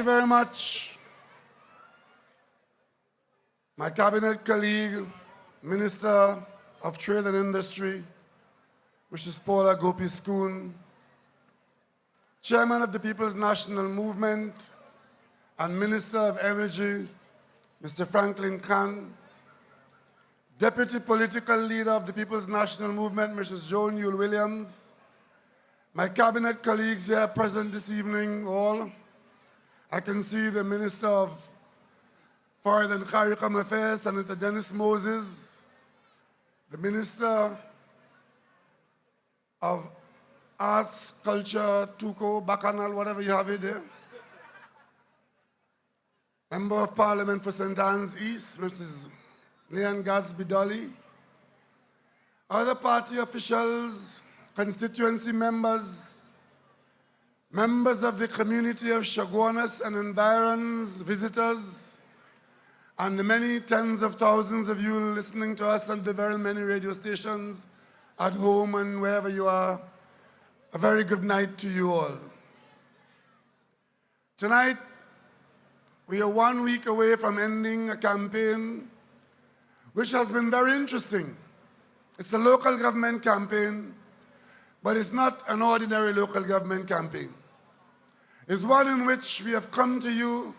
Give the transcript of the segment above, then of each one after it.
very much, my cabinet colleague, Minister of Trade and Industry, Mrs. Paula Gopi-Skoon, Chairman of the People's National Movement and Minister of Energy, Mr. Franklin Khan, Deputy Political Leader of the People's National Movement, Mrs. Joan Yule Williams, my cabinet colleagues here present this evening, all. I can see the Minister of Foreign and CARICOM Affairs, Senator Dennis Moses, the Minister of Arts, Culture, Tuco, Bacchanal, whatever you have it there. Member of Parliament for St. Anne's East, Mrs. Leanne Gadsby Dolly. Other party officials, constituency members, members of the community of Chaguanas and environs, visitors, and the many tens of thousands of you listening to us on the very many radio stations at home and wherever you are, a very good night to you all. Tonight, we are 1 week away from ending a campaign which has been very interesting. It's a local government campaign, but it's not an ordinary local government campaign. It's one in which we have come to you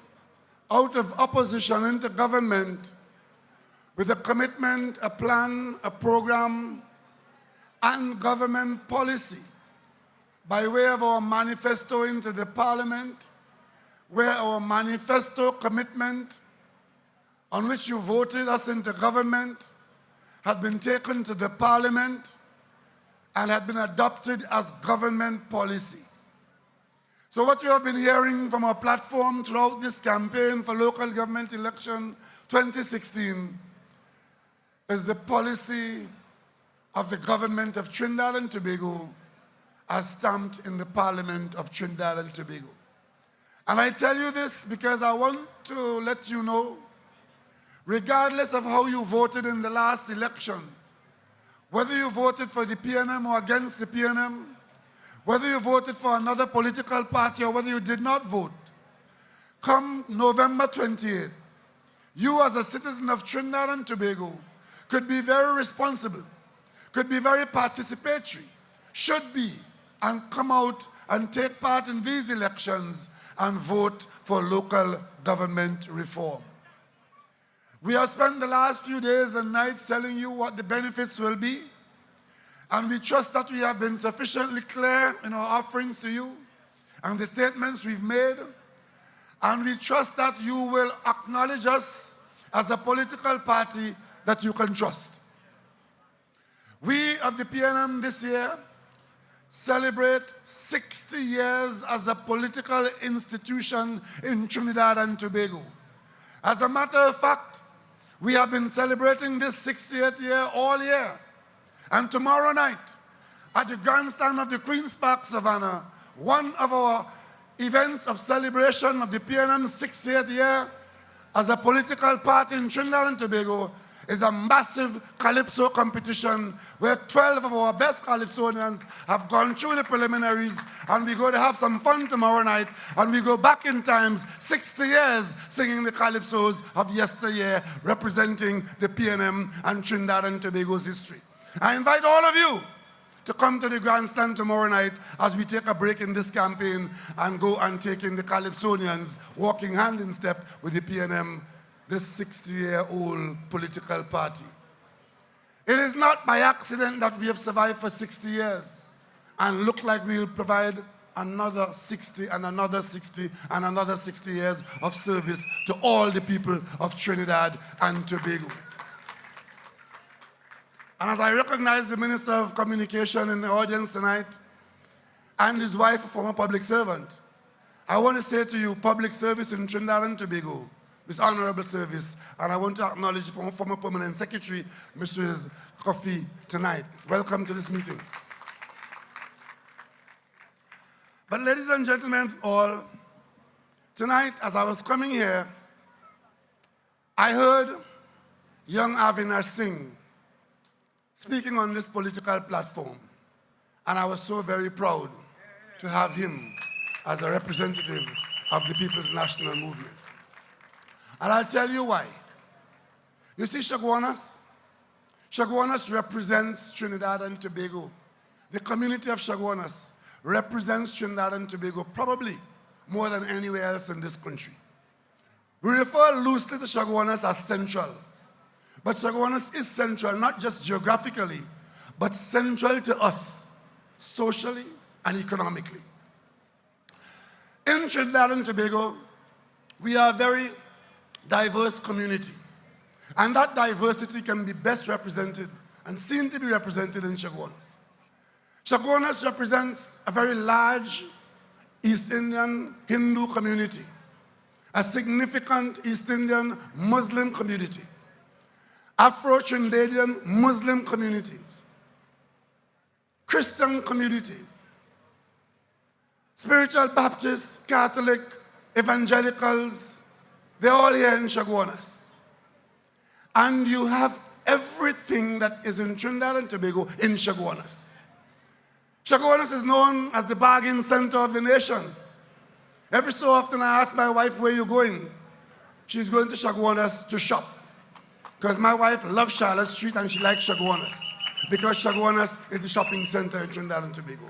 out of opposition into government with a commitment, a plan, a program, and government policy by way of our manifesto into the Parliament, where our manifesto commitment on which you voted us into government had been taken to the Parliament and had been adopted as government policy. So what you have been hearing from our platform throughout this campaign for local government election 2016 is the policy of the government of Trinidad and Tobago as stamped in the Parliament of Trinidad and Tobago. And I tell you this because I want to let you know, regardless of how you voted in the last election, whether you voted for the PNM or against the PNM, whether you voted for another political party or whether you did not vote, come November 28th, you as a citizen of Trinidad and Tobago could be very responsible, could be very participatory, should be, and come out and take part in these elections and vote for local government reform. We have spent the last few days and nights telling you what the benefits will be, and we trust that we have been sufficiently clear in our offerings to you and the statements we've made, and we trust that you will acknowledge us as a political party that you can trust. We of the PNM this year celebrate 60 years as a political institution in Trinidad and Tobago. As a matter of fact, we have been celebrating this 60th year all year. And tomorrow night, at the grandstand of the Queen's Park Savannah, one of our events of celebration of the PNM's 60th year as a political party in Trinidad and Tobago is a massive calypso competition where 12 of our best calypsonians have gone through the preliminaries, and we're going to have some fun tomorrow night, and we go back in times 60 years singing the calypsos of yesteryear, representing the PNM and Trinidad and Tobago's history. I invite all of you to come to the grandstand tomorrow night as we take a break in this campaign and go and take in the Calypsonians walking hand in step with the PNM, this 60-year-old political party. It is not by accident that we have survived for 60 years and look like we will provide another 60 and another 60 and another 60 years of service to all the people of Trinidad and Tobago. And as I recognize the Minister of Communication in the audience tonight, and his wife, a former public servant, I want to say to you, public service in Trinidad and Tobago is honorable service, and I want to acknowledge the former Permanent Secretary, Mrs. Kofi, tonight. Welcome to this meeting. But ladies and gentlemen all, tonight as I was coming here, I heard young Avinar Singh speaking on this political platform, and I was so very proud to have him as a representative of the People's National Movement. And I'll tell you why. You see, Chaguanas represents Trinidad and Tobago. The community of Chaguanas represents Trinidad and Tobago probably more than anywhere else in this country. We refer loosely to Chaguanas as central. But Chaguanas is central, not just geographically, but central to us, socially and economically. In Trinidad and Tobago, we are a very diverse community. And that diversity can be best represented and seen to be represented in Chaguanas. Chaguanas represents a very large East Indian Hindu community, a significant East Indian Muslim community, Afro-Trinidadian Muslim communities, Christian community, spiritual Baptists, Catholic, evangelicals, they're all here in Chaguanas. And you have everything that is in Trinidad and Tobago in Chaguanas. Chaguanas is known as the bargain center of the nation. Every so often I ask my wife, where are you going? She's going to Chaguanas to shop. Because my wife loves Charlotte Street and she likes Chaguanas. Because Chaguanas is the shopping center in Trinidad and Tobago.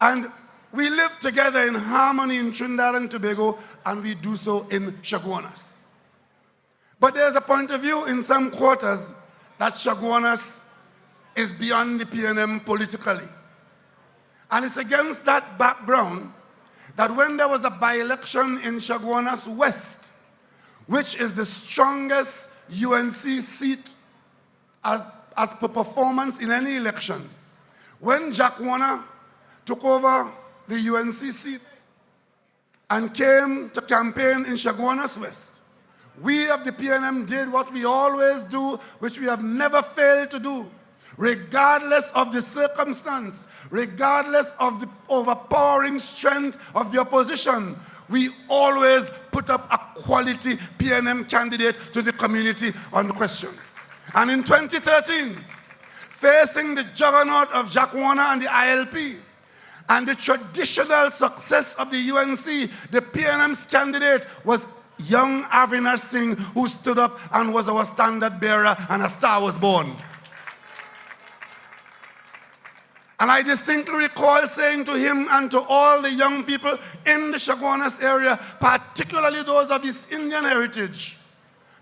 And we live together in harmony in Trinidad and Tobago, and we do so in Chaguanas. But there's a point of view in some quarters that Chaguanas is beyond the PNM politically. And it's against that background that when there was a by-election in Chaguanas West, which is the strongest UNC seat as per performance in any election, when Jack Warner took over the UNC seat and came to campaign in Chaguanas West, we of the PNM did what we always do, which we have never failed to do. Regardless of the circumstance, regardless of the overpowering strength of the opposition, we always put up a quality PNM candidate to the community on the question. And in 2013, facing the juggernaut of Jack Warner and the ILP, and the traditional success of the UNC, the PNM's candidate was young Avinash Singh, who stood up and was our standard bearer, and a star was born. And I distinctly recall saying to him and to all the young people in the Chaguanas area, particularly those of East Indian heritage,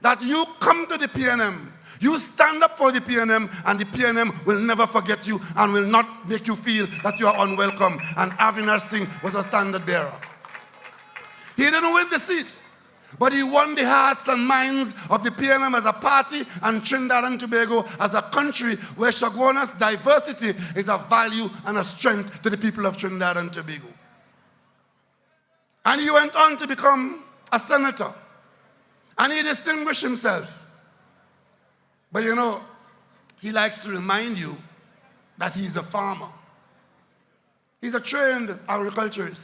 that you come to the PNM, you stand up for the PNM, and the PNM will never forget you and will not make you feel that you are unwelcome. And Avinash Singh was a standard bearer. He didn't win the seat, but he won the hearts and minds of the PNM as a party and Trinidad and Tobago as a country where Chaguanas' diversity is a value and a strength to the people of Trinidad and Tobago. And he went on to become a senator. And he distinguished himself. But you know, he likes to remind you that he's a farmer. He's a trained agriculturist.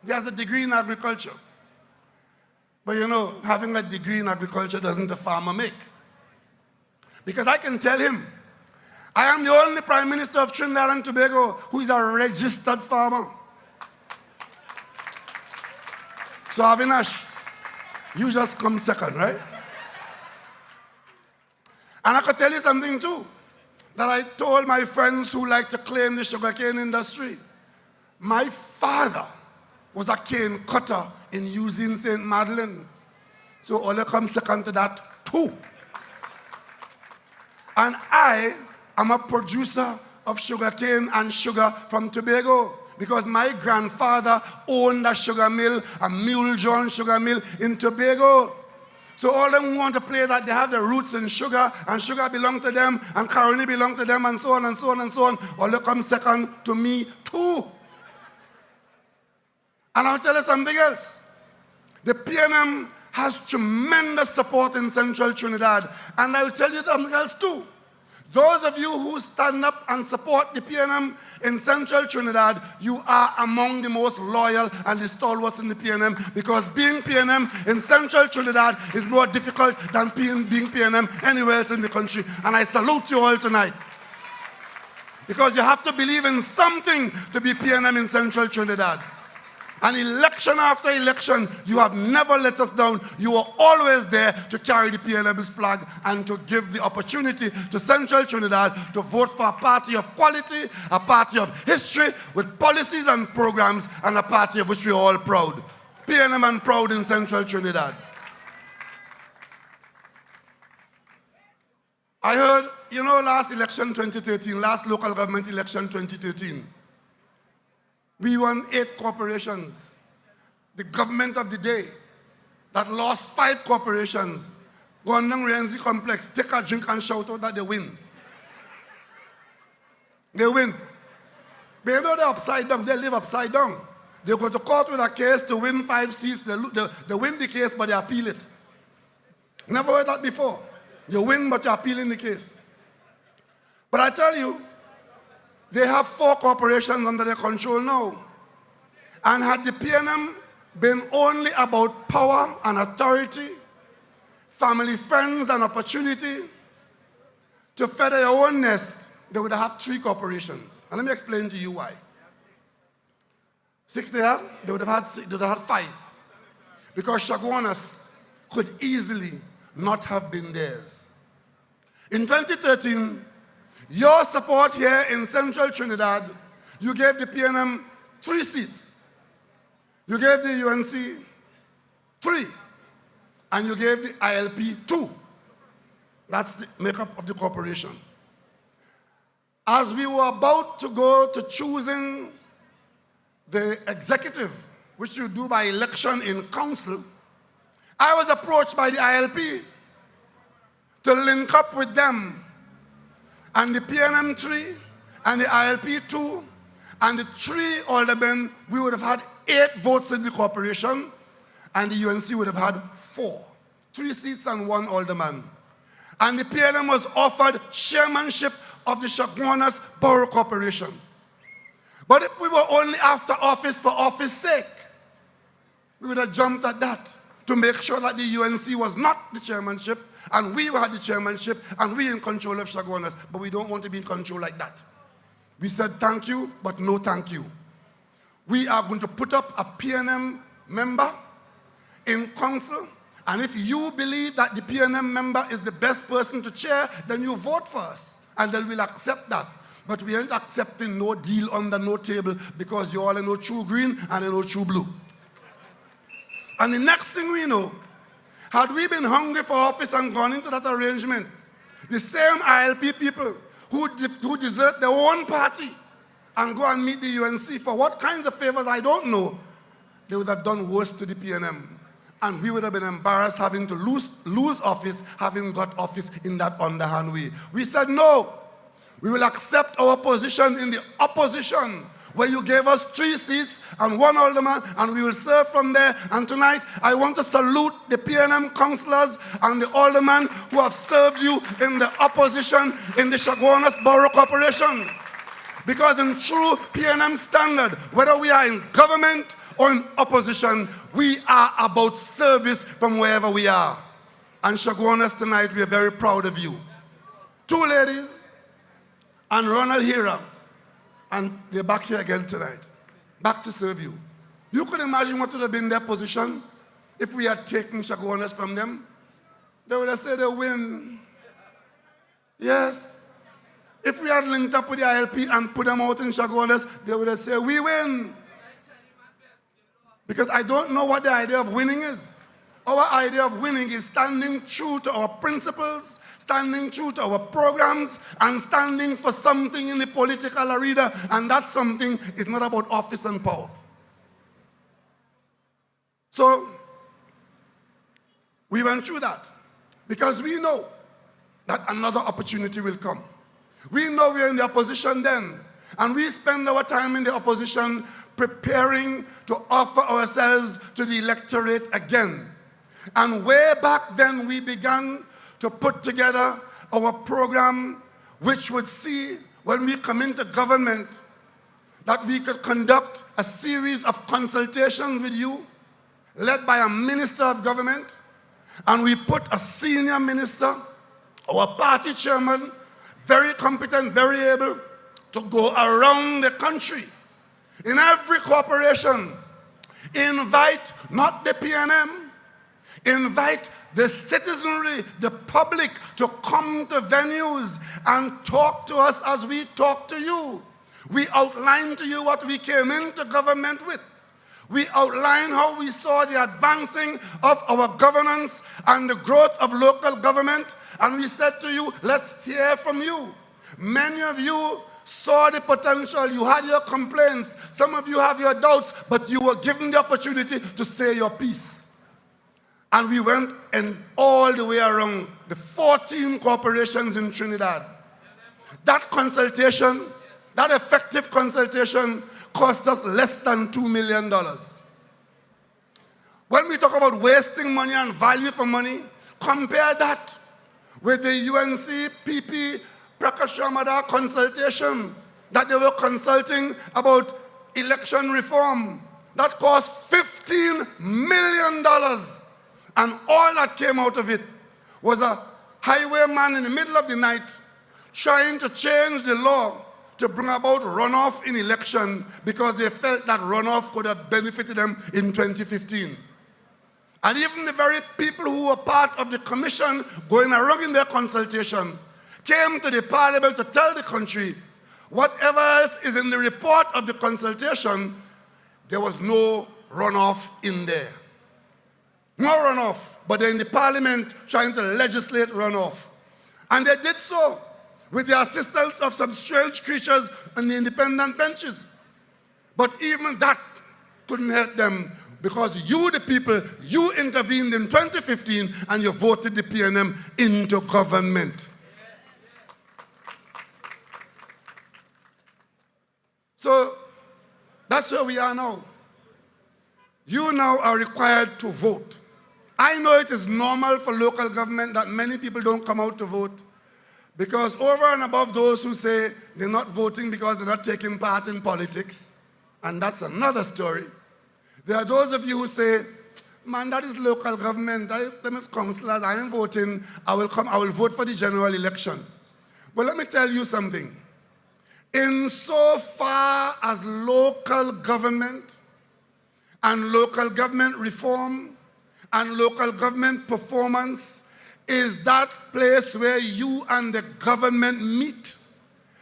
He has a degree in agriculture. But you know, having a degree in agriculture doesn't a farmer make. Because I can tell him, I am the only Prime Minister of Trinidad and Tobago who is a registered farmer. So Avinash, you just come second, right? And I could tell you something too, that I told my friends who like to claim the sugarcane industry. My father was a cane cutter in Eugene St. Madeleine. So Ole comes second to that too. And I am a producer of sugarcane and sugar from Tobago, because my grandfather owned a sugar mill, a Mule John sugar mill in Tobago. So all them who want to play that they have the roots in sugar, and sugar belong to them, and Caroni belong to them, and so on and so on and so on. Ole comes second to me too. And I'll tell you something else. The PNM has tremendous support in central Trinidad. And I'll tell you something else too. Those of you who stand up and support the PNM in central Trinidad, you are among the most loyal and the stalwarts in the PNM, because being PNM in central Trinidad is more difficult than being PNM anywhere else in the country. And I salute you all tonight. Because you have to believe in something to be PNM in central Trinidad. And election after election, you have never let us down. You were always there to carry the PNM's flag and to give the opportunity to Central Trinidad to vote for a party of quality, a party of history with policies and programs, and a party of which we are all proud. PNM and proud in Central Trinidad. I heard, last election 2013, last local government election 2013, we won 8 corporations. The government of the day that lost 5 corporations, Gondang Renzi Complex, take a drink and shout out that they win. They win. They know they're upside down, they live upside down. They go to court with a case to win 5 seats, they win the case but they appeal it. Never heard that before. You win but you're appealing the case. But I tell you, they have 4 corporations under their control now. And had the PNM been only about power and authority, family, friends, and opportunity to feather their own nest, they would have 3 corporations. And let me explain to you why. 6 they have, they would have had 5. Because Chaguanas could easily not have been theirs. In 2013, your support here in Central Trinidad, you gave the PNM 3 seats. You gave the UNC 3. And you gave the ILP 2. That's the makeup of the corporation. As we were about to go to choosing the executive, which you do by election in council, I was approached by the ILP to link up with them. And the PNM 3 and the ILP 2 and the 3 aldermen, we would have had 8 votes in the corporation, and the UNC would have had 4. 3 seats and 1 alderman. And the PNM was offered chairmanship of the Chaguanas Borough Corporation. But if we were only after office for office sake, we would have jumped at that to make sure that the UNC was not the chairmanship, and we had the chairmanship, and we in control of Chaguanas, but we don't want to be in control like that. We said thank you, but no thank you. We are going to put up a PNM member in council, and if you believe that the PNM member is the best person to chair, then you vote for us, and then we'll accept that. But we ain't accepting no deal under no table, because you all are no true green and no true blue. And the next thing we know, had we been hungry for office and gone into that arrangement, the same ILP people who desert their own party and go and meet the UNC for what kinds of favors, I don't know, they would have done worse to the PNM. And we would have been embarrassed having to lose office, having got office in that underhand way. We said no. We will accept our position in the opposition, where you gave us 3 seats and 1 alderman, and we will serve from there. And tonight, I want to salute the PNM councillors and the aldermen who have served you in the opposition in the Chaguanas Borough Corporation. Because in true PNM standard, whether we are in government or in opposition, we are about service from wherever we are. And Chaguanas tonight, we are very proud of you. 2 ladies and Ronald Hira, and they're back here again tonight, back to serve you. You could imagine what would have been their position if we had taken Chaguanas from them. They would have said they win. Yes. If we had linked up with the ILP and put them out in Chaguanas, they would have said, we win. Because I don't know what the idea of winning is. Our idea of winning is standing true to our principles, standing true to our programs, and standing for something in the political arena, and that something is not about office and power. So, we went through that because we know that another opportunity will come. We know we're in the opposition then, and we spend our time in the opposition preparing to offer ourselves to the electorate again. And way back then, we began to put together our program, which would see, when we come into government, that we could conduct a series of consultations with you, led by a minister of government, and we put a senior minister, our party chairman, very competent, very able, to go around the country in every corporation Invite not the PNM, invite the citizenry, the public, to come to venues and talk to us as we talk to you. We outlined to you what we came into government with. We outlined how we saw the advancing of our governance and the growth of local government, and we said to you, let's hear from you. Many of you saw the potential, you had your complaints, some of you have your doubts, but you were given the opportunity to say your piece. And we went all the way around the 14 corporations in Trinidad. That consultation, that effective consultation, cost us less than $2 million. When we talk about wasting money and value for money, compare that with the UNC PP Prakashamada consultation that they were consulting about election reform. That cost $15 million. And all that came out of it was a highwayman in the middle of the night trying to change the law to bring about runoff in election because they felt that runoff could have benefited them in 2015. And even the very people who were part of the commission going around in their consultation came to the parliament to tell the country, whatever else is in the report of the consultation, there was no runoff in there. No runoff, but they're in the parliament trying to legislate runoff. And they did so with the assistance of some strange creatures on the independent benches. But even that couldn't help them because you, the people, you intervened in 2015 and you voted the PNM into government. So that's where we are now. You now are required to vote. I know it is normal for local government that many people don't come out to vote because over and above those who say they're not voting because they're not taking part in politics, and that's another story, there are those of you who say, man, that is local government, them as councillors, I am voting, I will vote for the general election. But let me tell you something. Insofar as local government and local government reform and local government performance is that place where you and the government meet,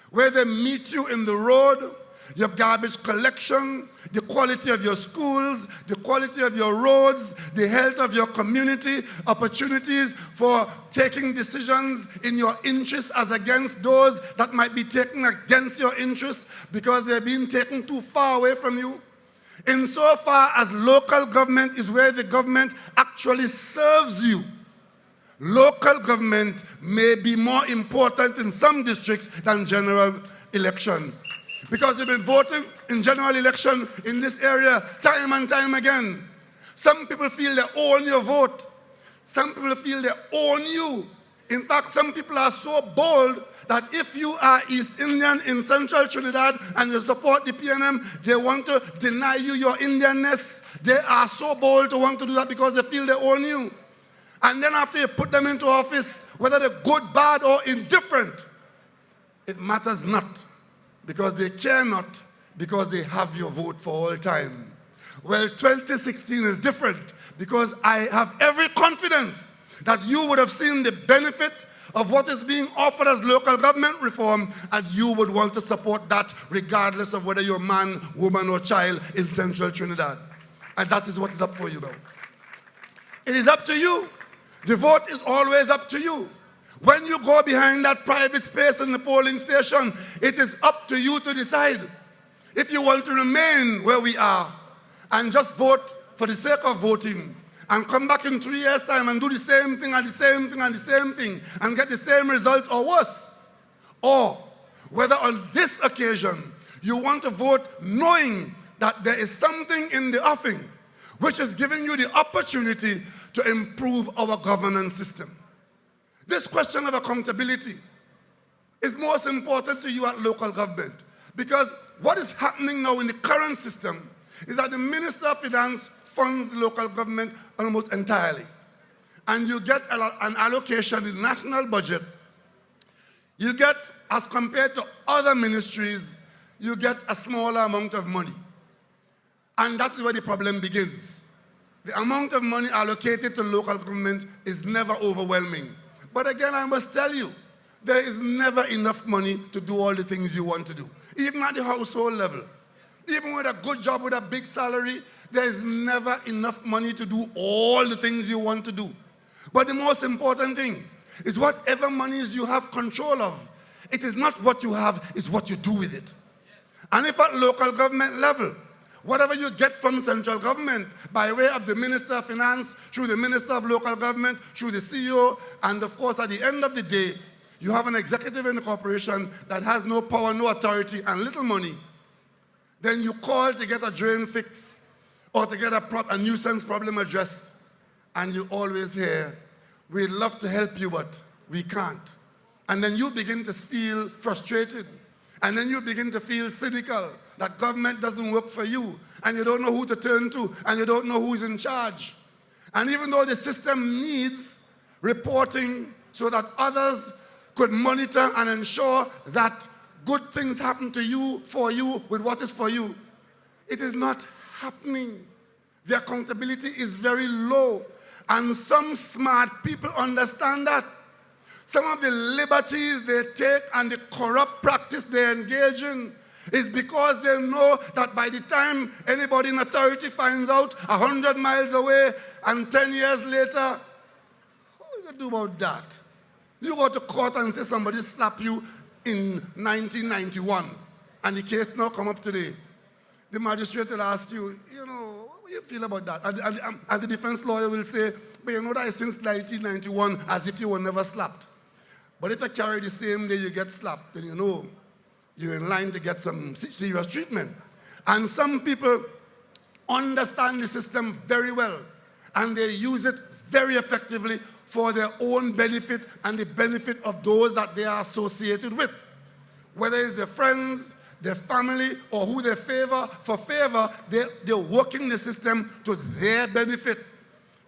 where they meet you in the road, your garbage collection, the quality of your schools, the quality of your roads, the health of your community, opportunities for taking decisions in your interests as against those that might be taken against your interests because they're being taken too far away from you. Insofar as local government is where the government actually serves you, local government may be more important in some districts than general election. Because they've been voting in general election in this area time and time again. Some people feel they own your vote. Some people feel they own you. In fact, some people are so bold that if you are East Indian in central Trinidad and you support the PNM, they want to deny you your Indianness. They are so bold to want to do that because they feel they own you. And then after you put them into office, whether they're good, bad, or indifferent, it matters not. Because they care not, because they have your vote for all time. Well, 2016 is different because I have every confidence that you would have seen the benefit of what is being offered as local government reform and you would want to support that regardless of whether you're man, woman, or child in central Trinidad. And that is what is up for you now. It is up to you. The vote is always up to you. When you go behind that private space in the polling station, it is up to you to decide if you want to remain where we are and just vote for the sake of voting and come back in 3 years' time and do the same thing and the same thing and the same thing and get the same result or worse. Or whether on this occasion you want to vote knowing that there is something in the offing which is giving you the opportunity to improve our governance system. This question of accountability is most important to you at local government because what is happening now in the current system is that the Minister of Finance funds the local government almost entirely. And you get an allocation in the national budget. You get, as compared to other ministries, you get a smaller amount of money. And that's where the problem begins. The amount of money allocated to local government is never overwhelming. But again, I must tell you, there is never enough money to do all the things you want to do, even at the household level. Even with a good job, with a big salary, there is never enough money to do all the things you want to do. But the most important thing is whatever monies you have control of, it is not what you have, it's what you do with it. And if at local government level, whatever you get from central government by way of the Minister of Finance, through the Minister of Local Government, through the CEO, and of course at the end of the day, you have an executive in the corporation that has no power, no authority, and little money, then you call to get a drain fixed or to get a nuisance problem addressed, and you always hear, we'd love to help you, but we can't. And then you begin to feel frustrated, and then you begin to feel cynical that government doesn't work for you, and you don't know who to turn to, and you don't know who's in charge. And even though the system needs reporting so that others could monitor and ensure that good things happen to you, for you, with what is for you, it is not happening. The accountability is very low. And some smart people understand that. Some of the liberties they take and the corrupt practice they engage in is because they know that by the time anybody in authority finds out 100 miles away and 10 years later, what are you going to do about that? You go to court and say somebody slapped you in 1991, and the case now come up today. The magistrate will ask you, what do you feel about that? And the defense lawyer will say, but you know that is since 1991, as if you were never slapped. But if I carry the same day you get slapped, then you know you're in line to get some serious treatment. And some people understand the system very well, and they use it very effectively for their own benefit and the benefit of those that they are associated with. Whether it's their friends, their family, or who they favor, they're working the system to their benefit.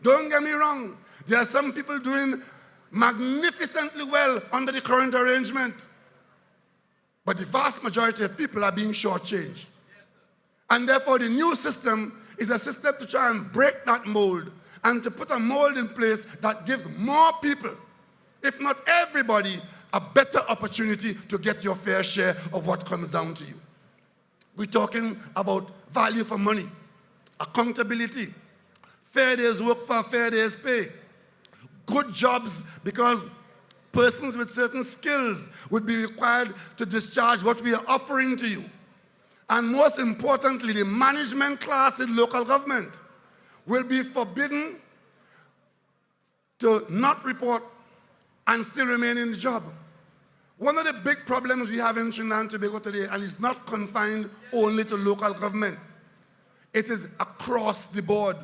Don't get me wrong, there are some people doing magnificently well under the current arrangement. But the vast majority of people are being shortchanged. And therefore the new system is a system to try and break that mold and to put a mold in place that gives more people, if not everybody, a better opportunity to get your fair share of what comes down to you. We're talking about value for money, accountability, fair days work for a fair day's pay, good jobs because persons with certain skills would be required to discharge what we are offering to you. And most importantly, the management class in local government will be forbidden to not report and still remain in the job. One of the big problems we have in Trinidad and Tobago today, and it's not confined only to local government, it is across the board.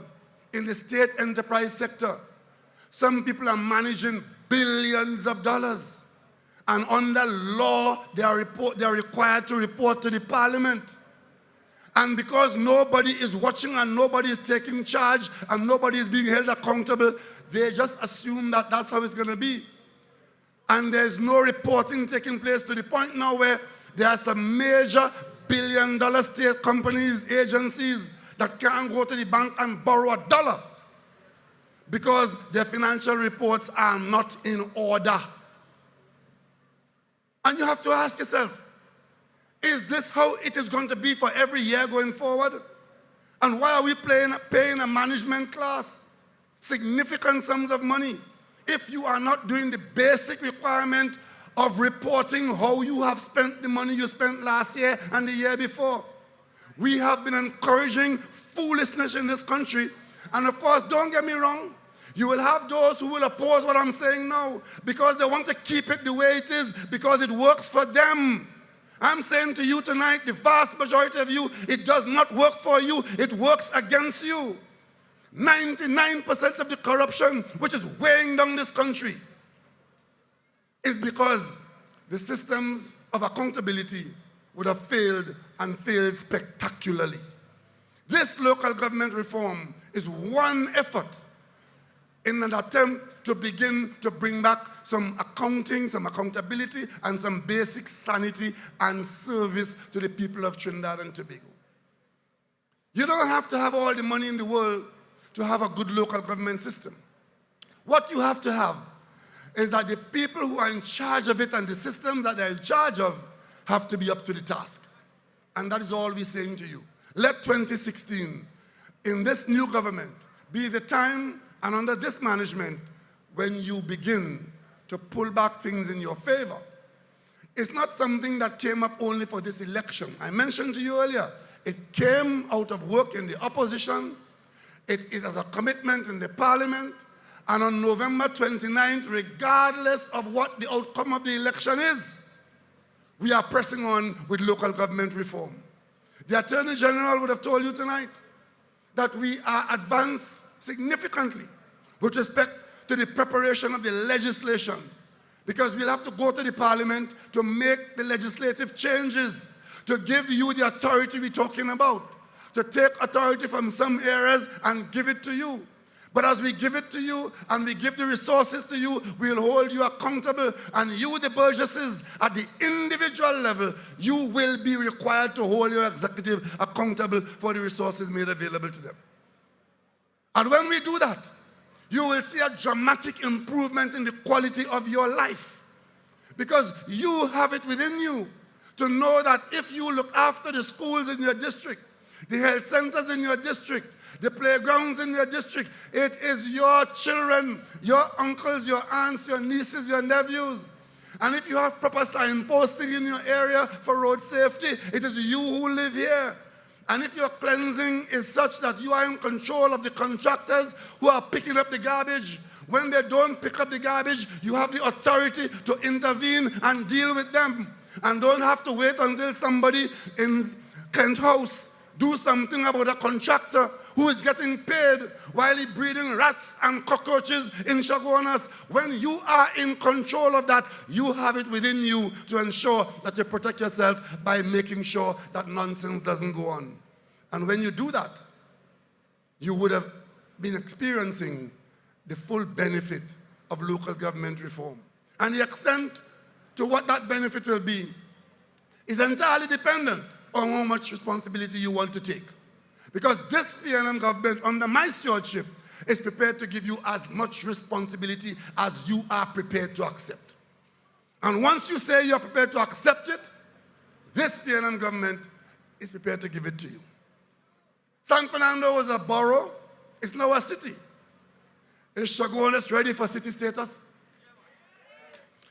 In the state enterprise sector, some people are managing billions of dollars, and under law, they are required to report to the parliament. And because nobody is watching and nobody is taking charge and nobody is being held accountable, they just assume that that's how it's going to be. And there's no reporting taking place to the point now where there are some major billion-dollar state companies, agencies that can't go to the bank and borrow $1 because their financial reports are not in order. And you have to ask yourself, is this how it is going to be for every year going forward? And why are we paying a management class significant sums of money if you are not doing the basic requirement of reporting how you have spent the money you spent last year and the year before? We have been encouraging foolishness in this country. And of course, don't get me wrong, you will have those who will oppose what I'm saying now because they want to keep it the way it is because it works for them. I'm saying to you tonight, the vast majority of you, it does not work for you, it works against you. 99% of the corruption which is weighing down this country is because the systems of accountability would have failed and failed spectacularly. This local government reform is one effort in an attempt to begin to bring back some accounting, some accountability, and some basic sanity and service to the people of Trinidad and Tobago. You don't have to have all the money in the world to have a good local government system. What you have to have is that the people who are in charge of it and the systems that they're in charge of have to be up to the task. And that is all we're saying to you. Let 2016, in this new government, be the time and under this management when you begin to pull back things in your favor. It's not something that came up only for this election. I mentioned to you earlier, it came out of work in the opposition. It is as a commitment in the parliament. And on November 29th, regardless of what the outcome of the election is, we are pressing on with local government reform. The Attorney General would have told you tonight that we are advanced significantly with respect to the preparation of the legislation, because we'll have to go to the parliament to make the legislative changes, to give you the authority we're talking about, to take authority from some areas and give it to you. But as we give it to you and we give the resources to you, we'll hold you accountable. And you, the burgesses, at the individual level, you will be required to hold your executive accountable for the resources made available to them. And when we do that, you will see a dramatic improvement in the quality of your life. Because you have it within you to know that if you look after the schools in your district, the health centers in your district, the playgrounds in your district, it is your children, your uncles, your aunts, your nieces, your nephews. And if you have proper signposting in your area for road safety, it is you who live here. And if your cleansing is such that you are in control of the contractors who are picking up the garbage, when they don't pick up the garbage, you have the authority to intervene and deal with them. And don't have to wait until somebody in Kent House do something about a contractor who is getting paid while he's breeding rats and cockroaches in Chaguanas. When you are in control of that, you have it within you to ensure that you protect yourself by making sure that nonsense doesn't go on. And when you do that, you would have been experiencing the full benefit of local government reform. And the extent to what that benefit will be is entirely dependent on how much responsibility you want to take. Because this PNM government, under my stewardship, is prepared to give you as much responsibility as you are prepared to accept. And once you say you're prepared to accept it, this PNM government is prepared to give it to you. San Fernando was a borough, it's now a city. Is Chaguanas ready for city status?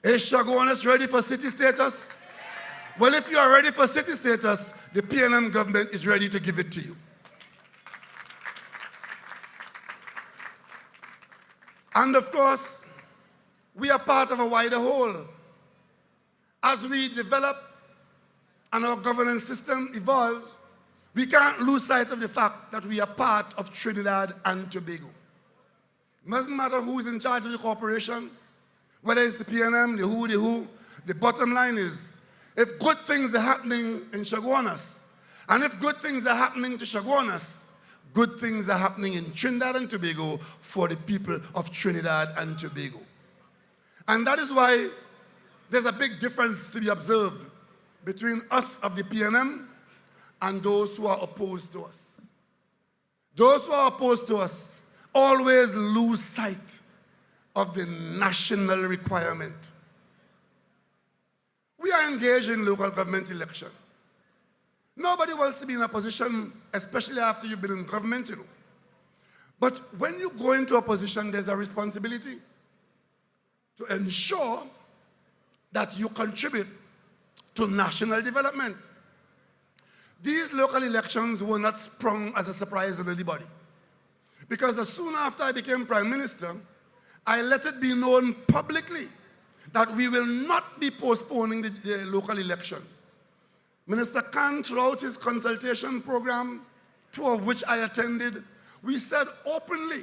Is Chaguanas ready for city status? Well, if you are ready for city status, the PNM government is ready to give it to you. And of course, we are part of a wider whole. As we develop and our governance system evolves, we can't lose sight of the fact that we are part of Trinidad and Tobago. It doesn't matter who is in charge of the corporation, whether it's the PNM, the who, the bottom line is, if good things are happening in Chaguanas, and if good things are happening to Chaguanas, good things are happening in Trinidad and Tobago for the people of Trinidad and Tobago. And that is why there's a big difference to be observed between us of the PNM and those who are opposed to us. Those who are opposed to us always lose sight of the national requirement. We are engaged in local government election. Nobody wants to be in a position, especially after you've been in government, you know. But when you go into a position, there's a responsibility to ensure that you contribute to national development. These local elections were not sprung as a surprise on anybody. Because as soon after I became Prime Minister, I let it be known publicly that we will not be postponing the local election. Minister Khan, throughout his consultation program, two of which I attended, we said openly,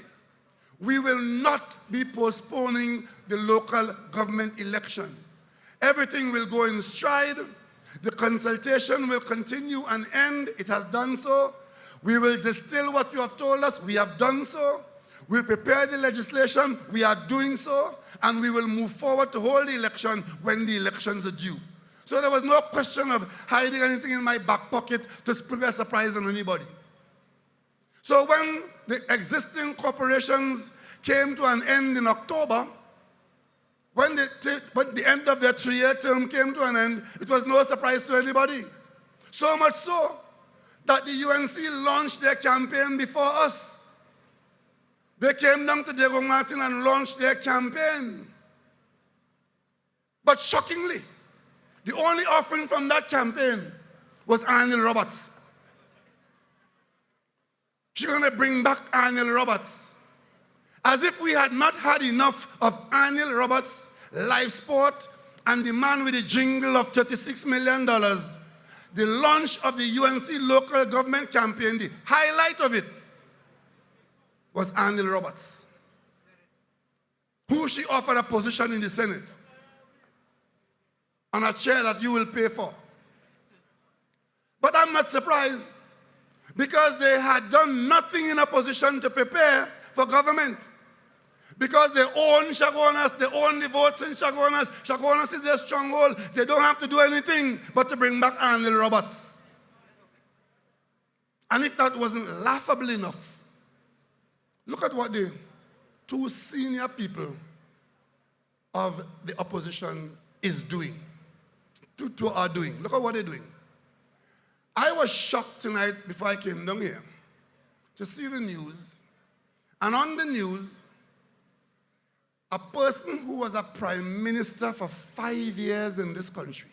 we will not be postponing the local government election. Everything will go in stride. The consultation will continue and end. It has done so. We will distill what you have told us. We have done so. We'll prepare the legislation. We are doing so. And we will move forward to hold the election when the elections are due. So there was no question of hiding anything in my back pocket to spring a surprise on anybody. So when the existing corporations came to an end in October, when the end of their 3-year term came to an end, it was no surprise to anybody. So much so that the UNC launched their campaign before us. They came down to Diego Martin and launched their campaign. But shockingly, the only offering from that campaign was Arnel Roberts. She's going to bring back Arnel Roberts. As if we had not had enough of Arnel Roberts, live sport, and the man with a jingle of $36 million. The launch of the UNC local government campaign, the highlight of it was Arnel Roberts, who she offered a position in the Senate on a chair that you will pay for. But I'm not surprised, because they had done nothing in opposition to prepare for government. Because they own Chaguanas, they own the votes in Chaguanas. Chaguanas is their stronghold. They don't have to do anything but to bring back Arnel Roberts. And if that wasn't laughable enough, look at what the two senior people of the opposition is doing. Two are doing. Look at what they're doing. I was shocked tonight before I came down here to see the news. And on the news, a person who was a prime minister for 5 years in this country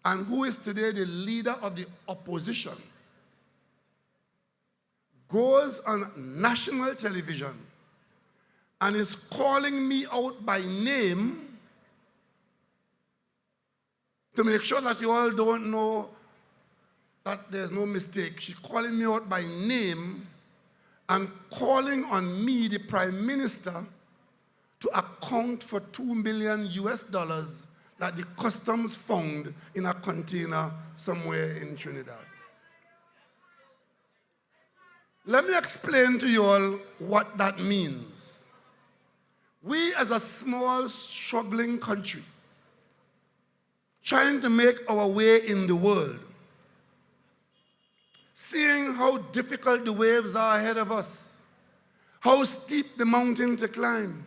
and who is today the leader of the opposition goes on national television and is calling me out by name to make sure that you all don't know that there's no mistake. She's calling me out by name and calling on me, the prime minister, to account for $2 million that the customs found in a container somewhere in Trinidad. Let me explain to you all what that means. We, as a small, struggling country, trying to make our way in the world, seeing how difficult the waves are ahead of us, how steep the mountain to climb.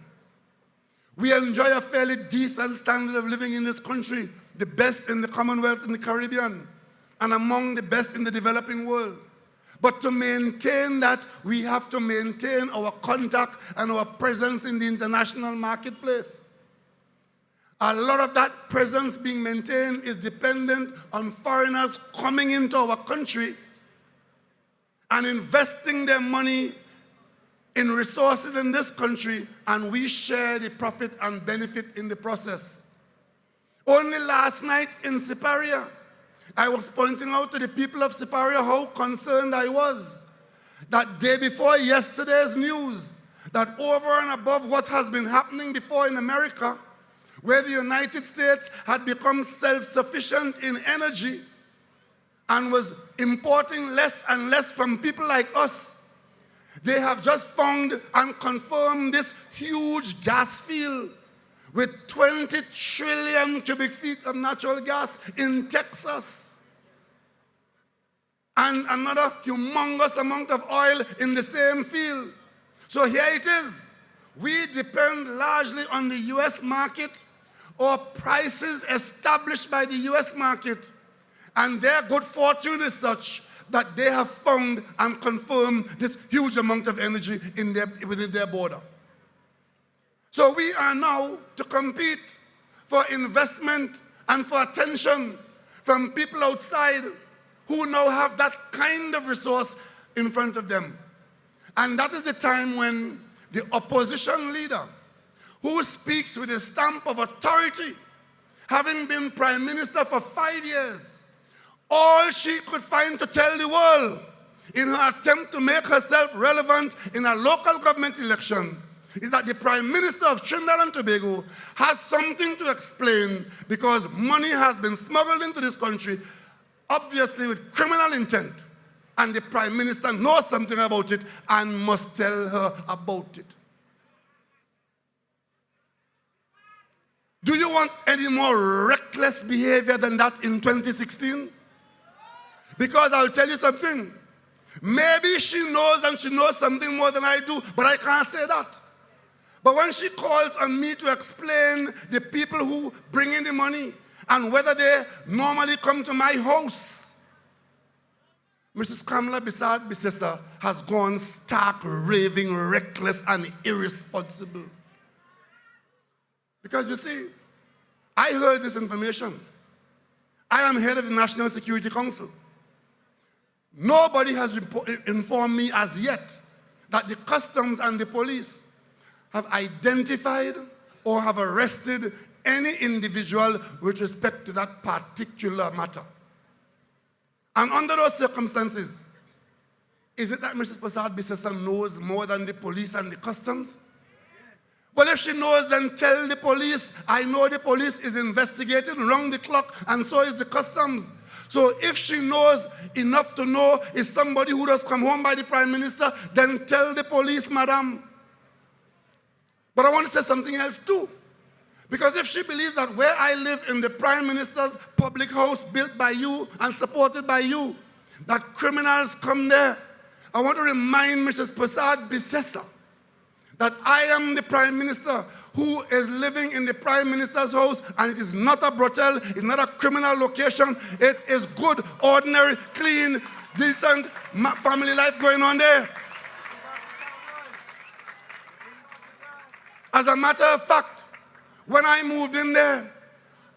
We enjoy a fairly decent standard of living in this country, the best in the Commonwealth and the Caribbean, and among the best in the developing world. But to maintain that, we have to maintain our contact and our presence in the international marketplace. A lot of that presence being maintained is dependent on foreigners coming into our country and investing their money in resources in this country, and we share the profit and benefit in the process. Only last night in Siparia, I was pointing out to the people of Siparia how concerned I was that day before yesterday's news, that over and above what has been happening before in America, where the United States had become self-sufficient in energy and was importing less and less from people like us, they have just found and confirmed this huge gas field with 20 trillion cubic feet of natural gas in Texas. And another humongous amount of oil in the same field. So here it is. We depend largely on the US market or prices established by the US market. And their good fortune is such that they have found and confirmed this huge amount of energy within their border. So we are now to compete for investment and for attention from people outside who now have that kind of resource in front of them. And that is the time when the opposition leader, who speaks with a stamp of authority, having been prime minister for 5 years, all she could find to tell the world in her attempt to make herself relevant in a local government election is that the Prime Minister of Trinidad and Tobago has something to explain because money has been smuggled into this country, obviously with criminal intent, and the Prime Minister knows something about it and must tell her about it. Do you want any more reckless behavior than that in 2016? Because I'll tell you something. Maybe she knows and she knows something more than I do, but I can't say that. But when she calls on me to explain the people who bring in the money and whether they normally come to my house, Mrs. Kamala Bissessar has gone stark, raving, reckless, and irresponsible. Because you see, I heard this information. I am head of the National Security Council. Nobody has informed me as yet that the customs and the police have identified or have arrested any individual with respect to that particular matter. And under those circumstances, is it that Mrs. Prasad Bissessar knows more than the police and the customs? Well, if she knows, then tell the police. I know the police is investigating round the clock, and so is the customs. So if she knows enough to know is somebody who does come home by the Prime Minister, then tell the police, madam. But I want to say something else too. Because if she believes that where I live in the Prime Minister's public house built by you and supported by you, that criminals come there, I want to remind Mrs. Prasad Bissessar that I am the Prime Minister who is living in the Prime Minister's house, and it is not a brothel, it's not a criminal location, it is good, ordinary, clean, decent family life going on there. As a matter of fact, when I moved in there,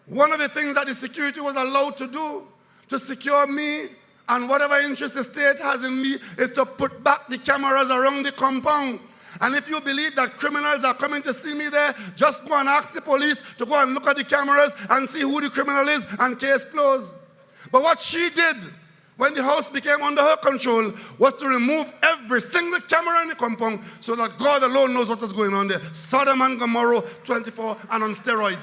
one of the things that the security was allowed to do to secure me and whatever interest the state has in me is to put back the cameras around the compound. And if you believe that criminals are coming to see me there, just go and ask the police to go and look at the cameras and see who the criminal is, and case closed. But what she did when the house became under her control was to remove every single camera in the compound so that God alone knows what was going on there. Sodom and Gomorrah 24 and on steroids.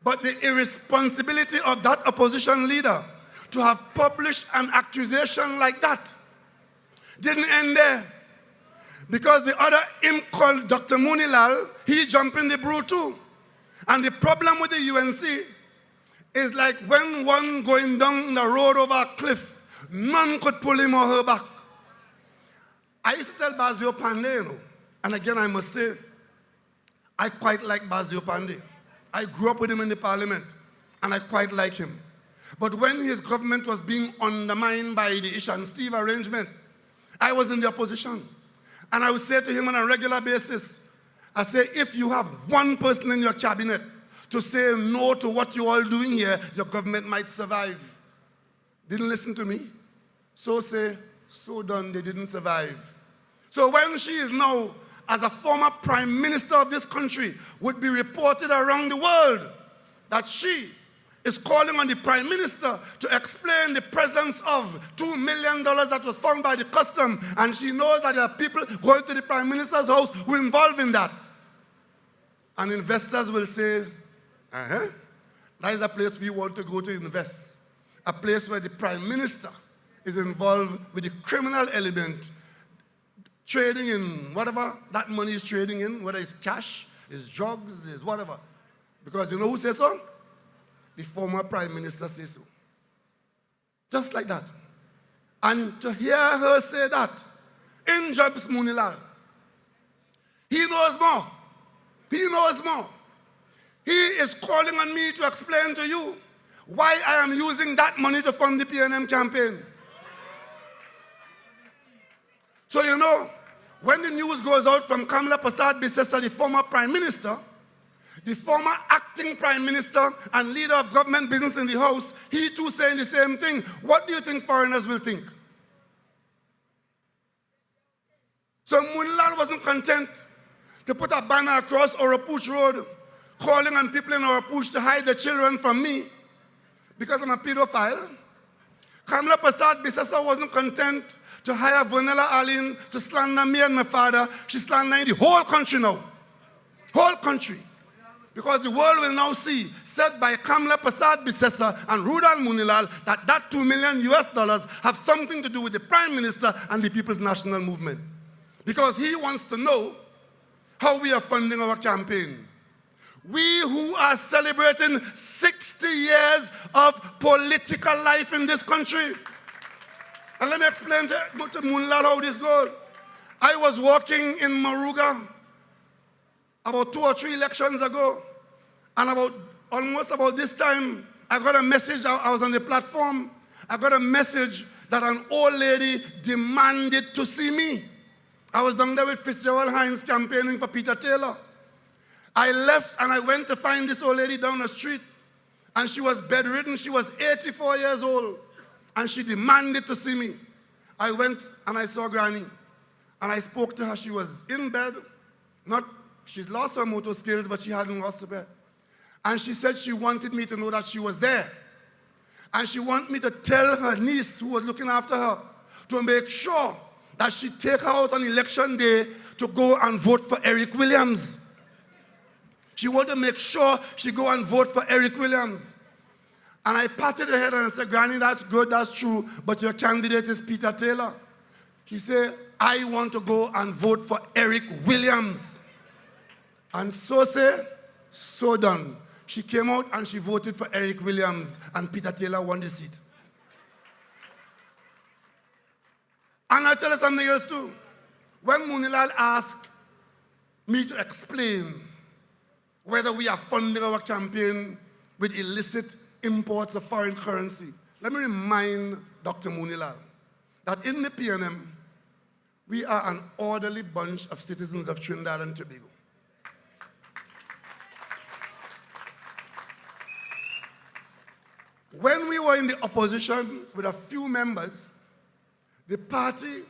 But the irresponsibility of that opposition leader to have published an accusation like that didn't end there. Because the other imp called Dr. Munilal, he jumped in the brew too. And the problem with the UNC is like when one going down the road over a cliff, none could pull him or her back. I used to tell Basdio Pandey, you know, and again I must say, I quite like Basdio Pandey. I grew up with him in the parliament, and I quite like him. But when his government was being undermined by the Ishan Steve arrangement, I was in the opposition. And I would say to him on a regular basis, I say, if you have one person in your cabinet to say no to what you're all doing here, your government might survive. Didn't listen to me. So say, so done, they didn't survive. So when she is now, as a former prime minister of this country, would be reported around the world that she is calling on the prime minister to explain the presence of $2 million that was found by the custom, and she knows that there are people going to the prime minister's house who are involved in that. And investors will say, that is a place we want to go to invest. A place where the prime minister is involved with the criminal element, trading in whatever that money is trading in, whether it's cash, it's drugs, it's whatever. Because you know who says so? The former prime minister says so. Just like that. And to hear her say that, in jumps Munilal. He knows more. He knows more. He is calling on me to explain to you why I am using that money to fund the PNM campaign. So you know, when the news goes out from Kamala Prasad Bissessar, the former prime minister, the former acting prime minister and leader of government business in the house, he too saying the same thing. What do you think foreigners will think? So Munilal wasn't content to put a banner across Orapuch Road calling on people in Orapuch to hide their children from me because I'm a pedophile. Kamala Prasad Bissessar wasn't content to hire Vanilla Allen to slander me and my father. She's slandering the whole country now. Whole country. Because the world will now see, said by Kamala Prasad Bissessar and Rudal Munilal, that $2 million have something to do with the Prime Minister and the People's National Movement. Because he wants to know how we are funding our campaign. We who are celebrating 60 years of political life in this country. And let me explain to Moonlal how this goes. I was working in Maruga about 2 or 3 elections ago, and almost about this time, I got a message. I was on the platform. I got a message that an old lady demanded to see me. I was down there with Fitzgerald Hines campaigning for Peter Taylor. I left and I went to find this old lady down the street, and she was bedridden. She was 84 years old, and she demanded to see me. I went and I saw Granny, and I spoke to her. She was in bed. She'd lost her motor skills, but she hadn't lost her bed. And she said she wanted me to know that she was there. And she wanted me to tell her niece, who was looking after her, to make sure that she take her out on election day to go and vote for Eric Williams. She wanted to make sure she go and vote for Eric Williams. And I patted her head and I said, Granny, that's good, that's true, but your candidate is Peter Taylor. She said, I want to go and vote for Eric Williams. And so say, so done. She came out and she voted for Eric Williams, and Peter Taylor won the seat. And I'll tell you something else too. When Moonilal asked me to explain whether we are funding our campaign with illicit imports of foreign currency, let me remind Dr. Moonilal that in the PNM, we are an orderly bunch of citizens of Trinidad and Tobago. When we were in the opposition with a few members, the party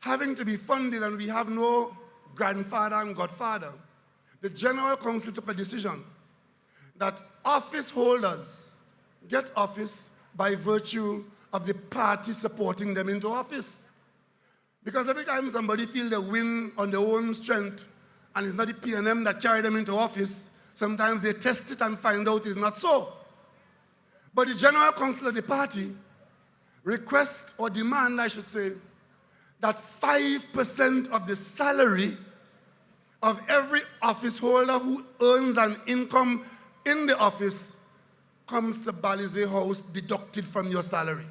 having to be funded and we have no grandfather and godfather, the General Council took a decision that office holders get office by virtue of the party supporting them into office. Because every time somebody feels they win on their own strength and it's not the PNM that carry them into office, sometimes they test it and find out it's not so. But the General Council of the party request, or demand, I should say, that 5% of the salary of every office holder who earns an income in the office comes to Balizé House deducted from your salary.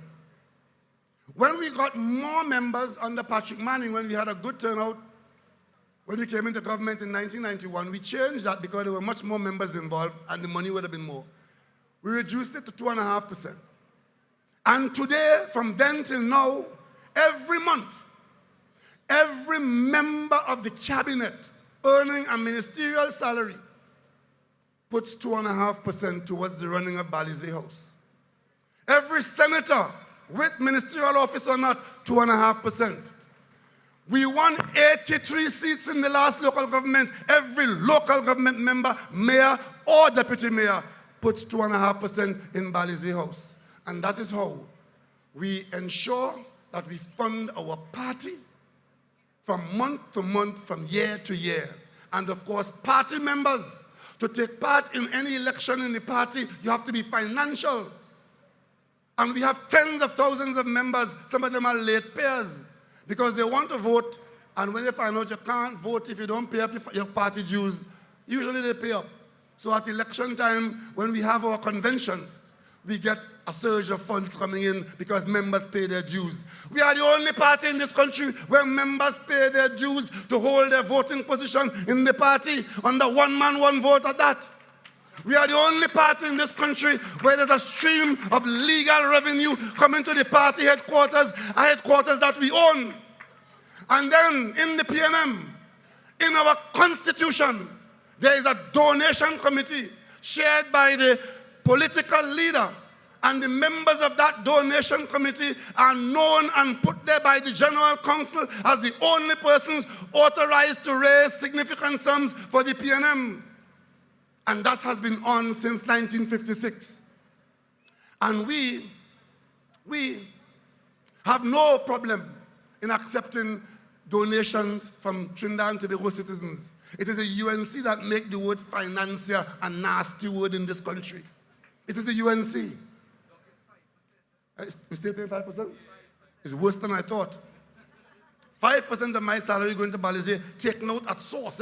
When we got more members under Patrick Manning, when we had a good turnout, when we came into government in 1991, we changed that because there were much more members involved and the money would have been more. We reduced it to 2.5%. And today, from then till now, every month, every member of the cabinet earning a ministerial salary puts 2.5% towards the running of Balizé House. Every senator, with ministerial office or not, 2.5%. We won 83 seats in the last local government. Every local government member, mayor or deputy mayor, puts 2.5% in Balizé House. And that is how we ensure that we fund our party from month to month, from year to year. And of course, party members, to take part in any election in the party, you have to be financial. And we have tens of thousands of members. Some of them are late payers because they want to vote. And when they find out you can't vote if you don't pay up your party dues, usually they pay up. So at election time, when we have our convention, we get a surge of funds coming in because members pay their dues. We are the only party in this country where members pay their dues to hold their voting position in the party under one man, one vote at that. We are the only party in this country where there's a stream of legal revenue coming to the party headquarters, a headquarters that we own. And then in the PNM, in our constitution, there is a donation committee chaired by the political leader, and the members of that donation committee are known and put there by the General Council as the only persons authorized to raise significant sums for the PNM. And that has been on since 1956. And we have no problem in accepting donations from Trinidad and Tobago citizens. It is the UNC that make the word financier a nasty word in this country. It is the UNC. We still paying 5%? It's worse than I thought. 5% of my salary going to Balizé, taken out at source,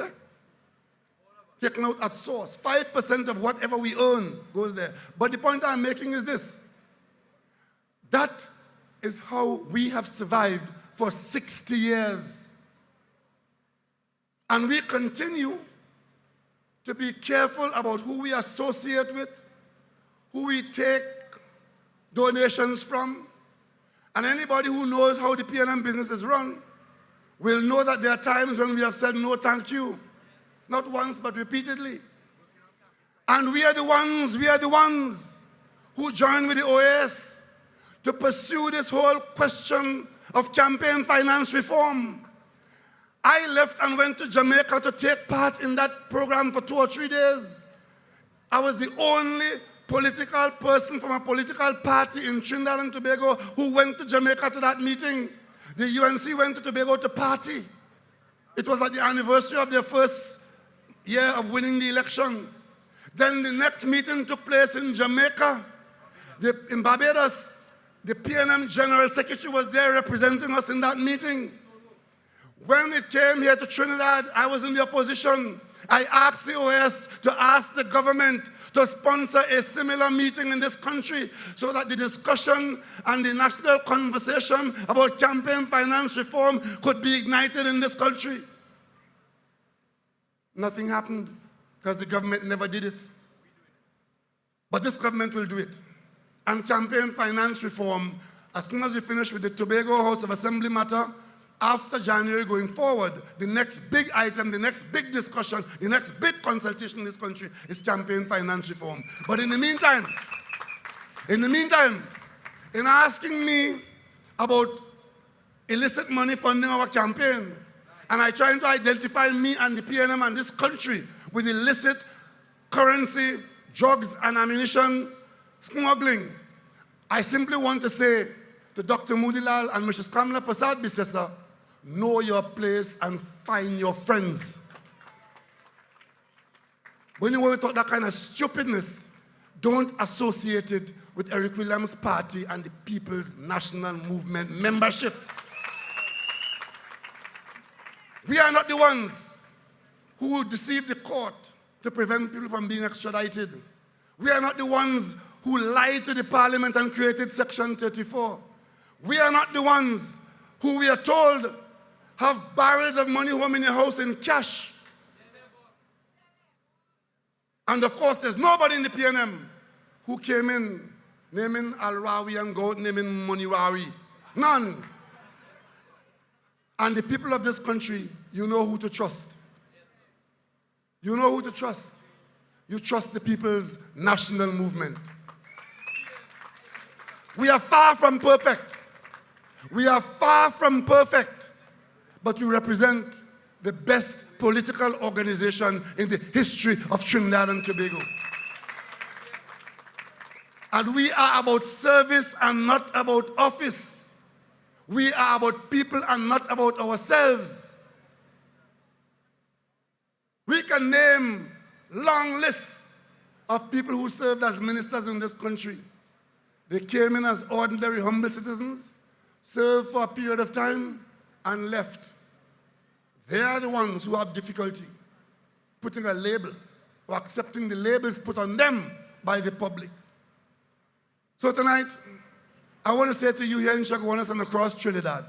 taken out at source. 5% of whatever we earn goes there. But the point I'm making is this. That is how we have survived for 60 years. And we continue to be careful about who we associate with, who we take donations from. And anybody who knows how the PNM business is run will know that there are times when we have said no thank you. Not once, but repeatedly. And we are the ones who join with the OAS to pursue this whole question of campaign finance reform. I left and went to Jamaica to take part in that program for 2 or 3 days. I was the only political person from a political party in Trinidad and Tobago who went to Jamaica to that meeting. The UNC went to Tobago to party. It was at the anniversary of their first year of winning the election. Then the next meeting took place in Jamaica. In Barbados, the PNM General Secretary was there representing us in that meeting. When it came here to Trinidad, I was in the opposition. I asked the OAS to ask the government to sponsor a similar meeting in this country so that the discussion and the national conversation about campaign finance reform could be ignited in this country. Nothing happened because the government never did it. But this government will do it. And campaign finance reform, as soon as we finish with the Tobago House of Assembly matter, after January going forward, the next big item, the next big discussion, the next big consultation in this country is campaign finance reform. But in the meantime, in asking me about illicit money funding our campaign, and I trying to identify me and the PNM and this country with illicit currency, drugs, and ammunition smuggling, I simply want to say to Dr. Moodilal and Mrs. Kamla Prasad Bisesa, know your place and find your friends. When you want to talk that kind of stupidness, don't associate it with Eric Williams' party and the People's National Movement membership. We are not the ones who deceive the court to prevent people from being extradited. We are not the ones who lied to the parliament and created Section 34. We are not the ones who we are told have barrels of money home in your house in cash. And of course, there's nobody in the PNM who came in naming Al-Rawi and go naming Money-Rawi. None. And the people of this country, you know who to trust. You know who to trust. You trust the People's National Movement. We are far from perfect. We are far from perfect, but we represent the best political organization in the history of Trinidad and Tobago. And we are about service and not about office. We are about people and not about ourselves. We can name long lists of people who served as ministers in this country. They came in as ordinary, humble citizens, served for a period of time, and left. They are the ones who have difficulty putting a label or accepting the labels put on them by the public. So tonight, I want to say to you here in Chaguanas and across Trinidad,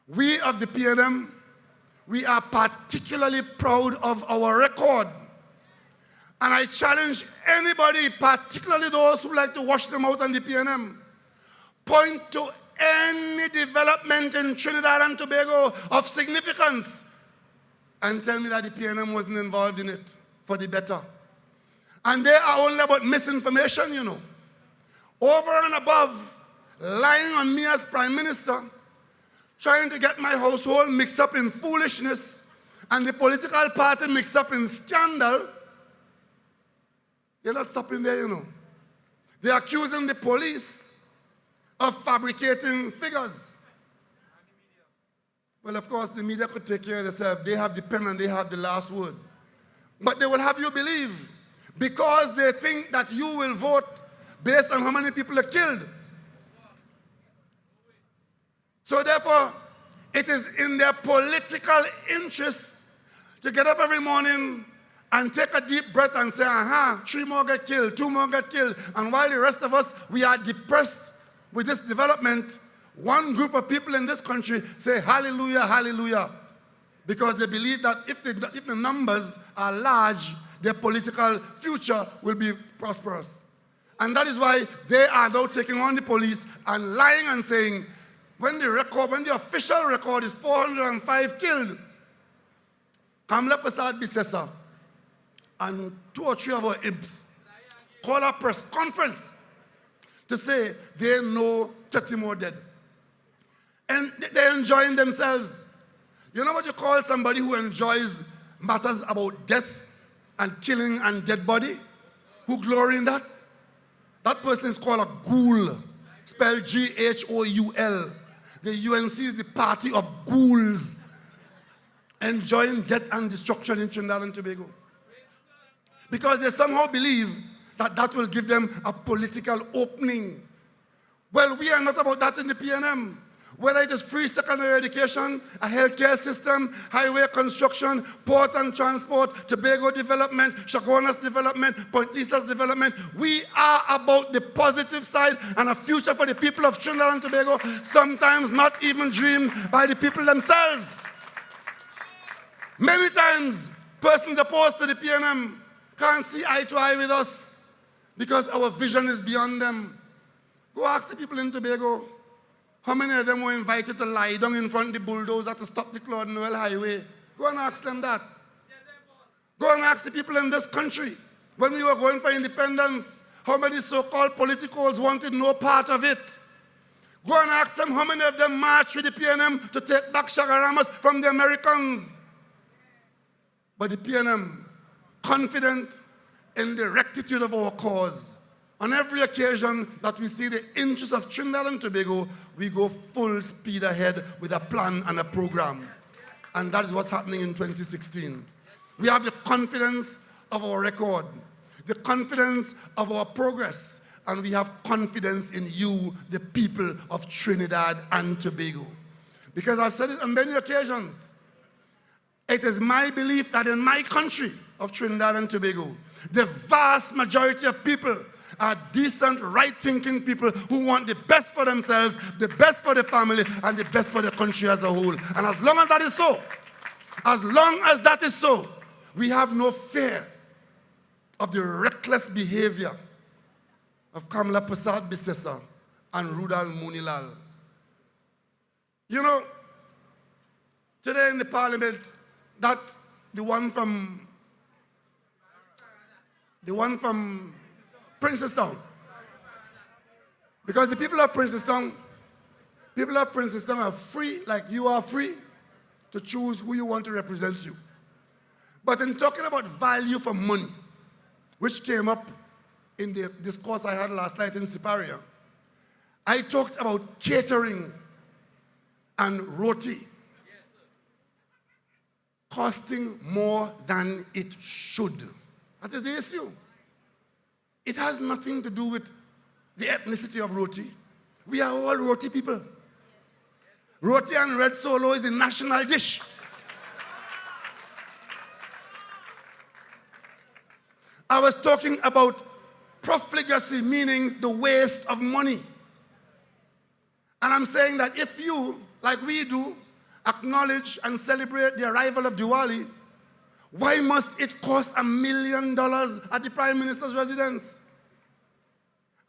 we of the PNM, we are particularly proud of our record. And I challenge anybody, particularly those who like to wash them out on the PNM, point to any development in Trinidad and Tobago of significance and tell me that the PNM wasn't involved in it for the better. And they are only about misinformation, you know. Over and above, lying on me as Prime Minister, trying to get my household mixed up in foolishness and the political party mixed up in scandal. They're not stopping there, you know. They're accusing the police of fabricating figures. Well, of course, the media could take care of themselves. They have the pen and they have the last word. But they will have you believe, because they think that you will vote based on how many people are killed. So therefore, it is in their political interest to get up every morning and take a deep breath and say, aha, 3 more get killed, 2 more get killed. And while the rest of us, we are depressed with this development, one group of people in this country say, hallelujah, hallelujah. Because they believe that if the numbers are large, their political future will be prosperous. And that is why they are now taking on the police and lying and saying, when the official record is 405 killed, Kamla Prasad Bisesa and 2 or 3 of our IBs call a press conference to say they know 30 more dead. And they're enjoying themselves. You know what you call somebody who enjoys matters about death and killing and dead body? Who glory in that? That person is called a ghoul, spelled Ghoul. The UNC is the party of ghouls, enjoying death and destruction in Trinidad and Tobago. Because they somehow believe that that will give them a political opening. Well, we are not about that in the PNM. Whether it is free secondary education, a healthcare system, highway construction, port and transport, Tobago development, Chaguanas development, Point Lisa's development, we are about the positive side and a future for the people of Trinidad and Tobago, sometimes not even dreamed by the people themselves. Many times, persons opposed to the PNM can't see eye to eye with us because our vision is beyond them. Go ask the people in Tobago. How many of them were invited to lie down in front of the bulldozer to stop the Claude Noel Highway? Go and ask them that. Go and ask the people in this country. When we were going for independence, how many so-called politicals wanted no part of it? Go and ask them how many of them marched with the PNM to take back Chagaramas from the Americans. But the PNM, confident in the rectitude of our cause, on every occasion that we see the interests of Trinidad and Tobago, we go full speed ahead with a plan and a program. And that is what's happening in 2016. We have the confidence of our record, the confidence of our progress, and we have confidence in you, the people of Trinidad and Tobago. Because I've said it on many occasions, it is my belief that in my country of Trinidad and Tobago, the vast majority of people are decent, right-thinking people who want the best for themselves, the best for the family, and the best for the country as a whole. And as long as that is so, we have no fear of the reckless behavior of Kamla Prasad Bisesa and Rudal Munilal. You know, today in the parliament, the one from Princestown. Because the people of Princestown are free, like you are free, to choose who you want to represent you. But in talking about value for money, which came up in the discourse I had last night in Siparia, I talked about catering and roti costing more than it should. That is the issue. It has nothing to do with the ethnicity of roti. We are all roti people. Roti and red solo is the national dish. I was talking about profligacy, meaning the waste of money. And I'm saying that if you, like we do, acknowledge and celebrate the arrival of Diwali, why must it cost $1 million at the Prime Minister's residence?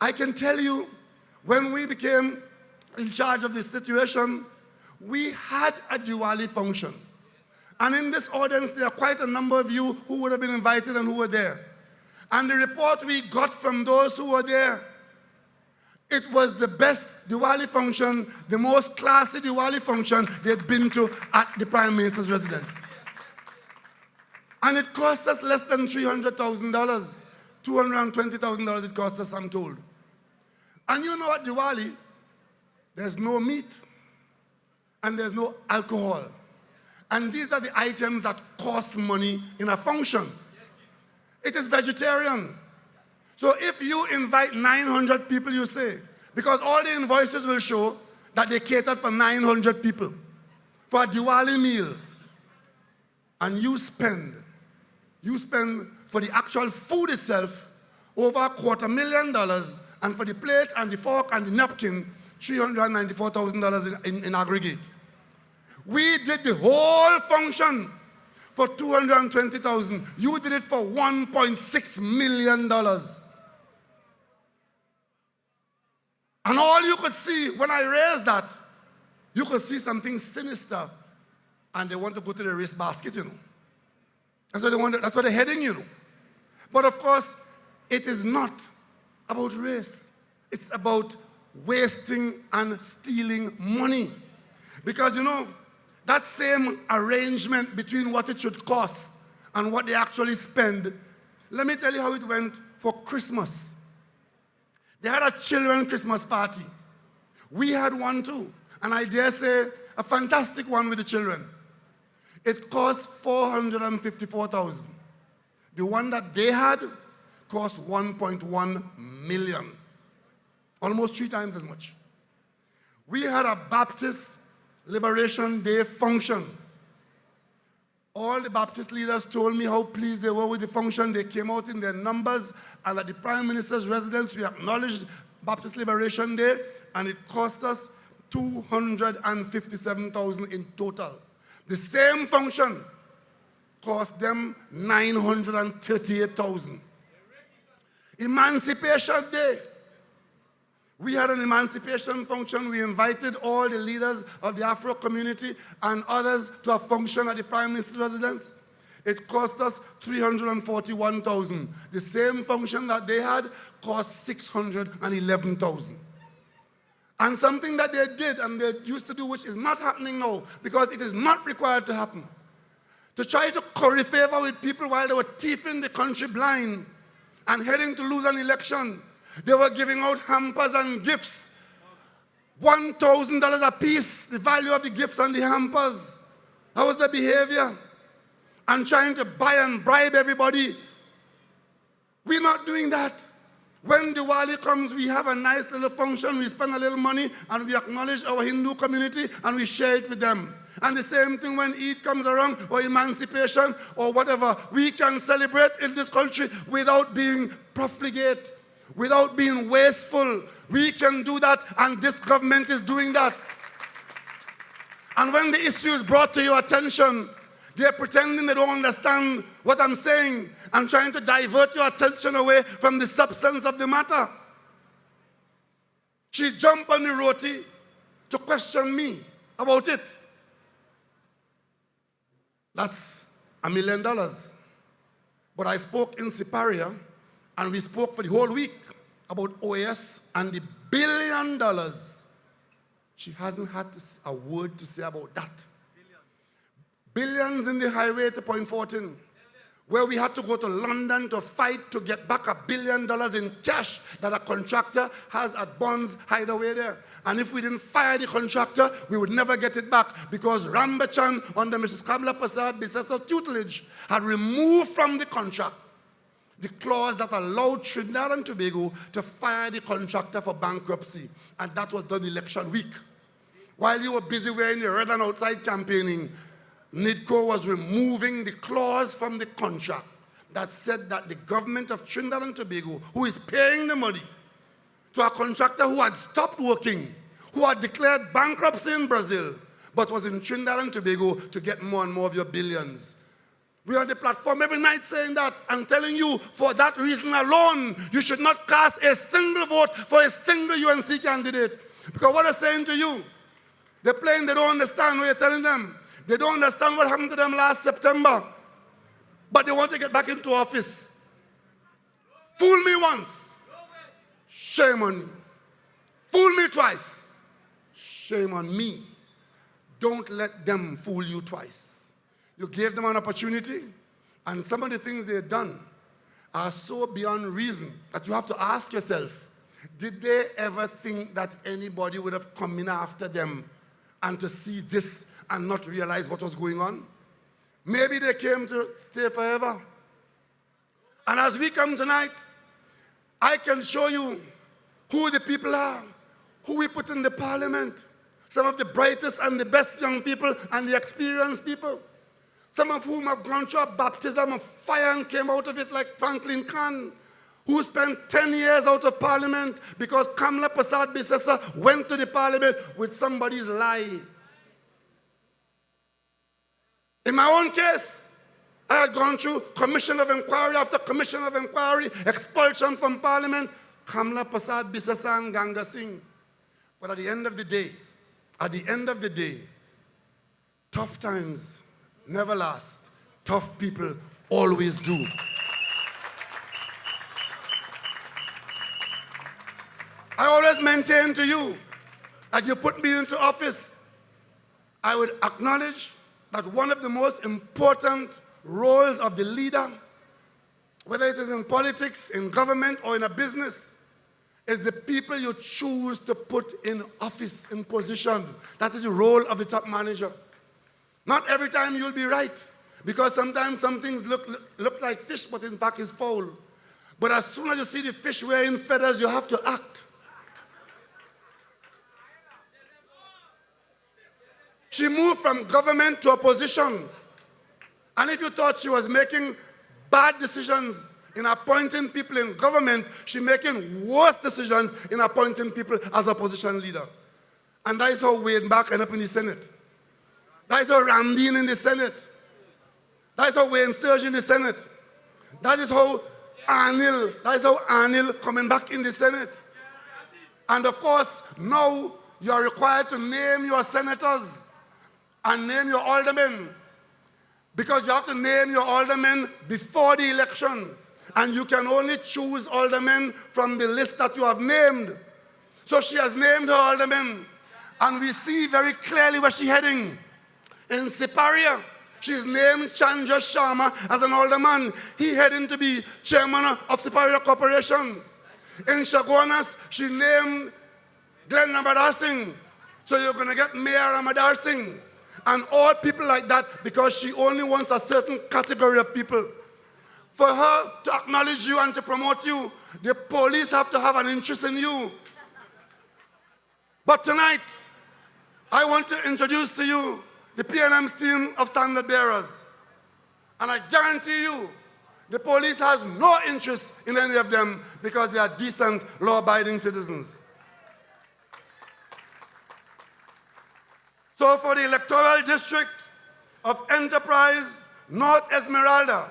I can tell you, when we became in charge of this situation, we had a Diwali function. And in this audience, there are quite a number of you who would have been invited and who were there. And the report we got from those who were there, it was the best Diwali function, the most classy Diwali function they'd been to at the Prime Minister's residence. And it cost us less than $300,000. $220,000 it cost us, I'm told. And you know at Diwali, there's no meat and there's no alcohol. And these are the items that cost money in a function. It is vegetarian. So if you invite 900 people, you say, because all the invoices will show that they catered for 900 people for a Diwali meal, and you spend You spend for the actual food itself over $250,000, and for the plate and the fork and the napkin, $394,000 in aggregate. We did the whole function for $220,000. You did it for $1.6 million. And all you could see when I raised that, you could see something sinister, and they want to go to the race basket, you know. That's what they want. That's what they're heading, you know. But of course, it is not about race. It's about wasting and stealing money. Because, you know, that same arrangement between what it should cost and what they actually spend, let me tell you how it went for Christmas. They had a children's Christmas party. We had one too, and I dare say a fantastic one with the children. It cost $454,000. The one that they had cost $1.1 million, almost 3 times as much. We had a Baptist Liberation Day function. All the Baptist leaders told me how pleased they were with the function. They came out in their numbers, and at the Prime Minister's residence, we acknowledged Baptist Liberation Day, and it cost us $257,000 in total. The same function cost them $938,000. Emancipation Day. We had an emancipation function. We invited all the leaders of the Afro community and others to a function at the Prime Minister's residence. It cost us $341,000. The same function that they had cost $611,000. And something that they did and they used to do, which is not happening now, because it is not required to happen, to try to curry favor with people while they were thieving the country blind and heading to lose an election. They were giving out hampers and gifts, $1,000 a piece, the value of the gifts and the hampers. That was the behavior. And trying to buy and bribe everybody. We're not doing that. When Diwali comes, we have a nice little function, we spend a little money, and we acknowledge our Hindu community, and we share it with them. And the same thing when Eid comes around, or emancipation, or whatever. We can celebrate in this country without being profligate, without being wasteful. We can do that, and this government is doing that. And when the issue is brought to your attention, they're pretending they don't understand what I'm saying and trying to divert your attention away from the substance of the matter. She jumped on the roti to question me about it. That's $1 million. But I spoke in Siparia, and we spoke for the whole week about OAS and the $1 billion. She hasn't had a word to say about that. Billions in the highway to Point 14, where we had to go to London to fight to get back $1 billion in cash that a contractor has at Bonds Hideaway there. And if we didn't fire the contractor, we would never get it back, because Rambachan, under Mrs. Kamla Prasad Bises's tutelage, had removed from the contract the clause that allowed Trinidad and Tobago to fire the contractor for bankruptcy. And that was done election week. While you were busy wearing the red and outside campaigning, NIDCO was removing the clause from the contract that said that the government of Trinidad and Tobago, who is paying the money to a contractor who had stopped working, who had declared bankruptcy in Brazil, but was in Trinidad and Tobago to get more and more of your billions. We are on the platform every night saying that and telling you, for that reason alone, you should not cast a single vote for a single UNC candidate. Because what they're saying to you, they're playing, they don't understand what you're telling them. They don't understand what happened to them last September, but they want to get back into office. Fool me once, shame on you. Fool me twice, shame on me. Don't let them fool you twice. You gave them an opportunity, and some of the things they've done are so beyond reason that you have to ask yourself, did they ever think that anybody would have come in after them and to see this and not realize what was going on? Maybe they came to stay forever. And as we come tonight, I can show you who the people are, who we put in the parliament, some of the brightest and the best young people and the experienced people. some of whom have gone through a baptism of fire and came out of it like Franklin Khan, who spent 10 years out of parliament because Kamla Prasad Bisesa went to the parliament with somebody's lie. In my own case, I had gone through commission of inquiry after commission of inquiry, expulsion from parliament, Kamla Prasad Bisesa and Ganga Singh. But at the end of the day, tough times never last. Tough people always do. I always maintain to you that you put me into office, I would acknowledge that one of the most important roles of the leader, whether it is in politics, in government, or in a business, is the people you choose to put in office, in position. That is the role of the top manager. Not every time you'll be right, because sometimes some things look like fish, but in fact is fowl. But as soon as you see the fish wearing feathers, you have to act. She moved from government to opposition. And if you thought she was making bad decisions in appointing people in government, she's making worse decisions in appointing people as opposition leader. And that is how Wade Back ended up in the Senate. That is how Randine in the Senate. That is how Wayne Sturge in the Senate. That is how Anil coming back in the Senate. And of course, now you are required to name your senators and name your aldermen, because you have to name your aldermen before the election, and you can only choose aldermen from the list that you have named. So she has named her aldermen, and we see very clearly where she's heading. In Siparia, she's named Chandra Sharma as an alderman. He heading to be chairman of Siparia Corporation. In Chaguanas, she named Glenn Ramadar Singh. So you're going to get Mayor Ramadar Singh. And all people like that, because she only wants a certain category of people. For her to acknowledge you and to promote you, the police have to have an interest in you. But tonight, I want to introduce to you the PNM's team of standard bearers. And I guarantee you, the police has no interest in any of them because they are decent, law-abiding citizens. So for the electoral district of Enterprise North Esmeralda,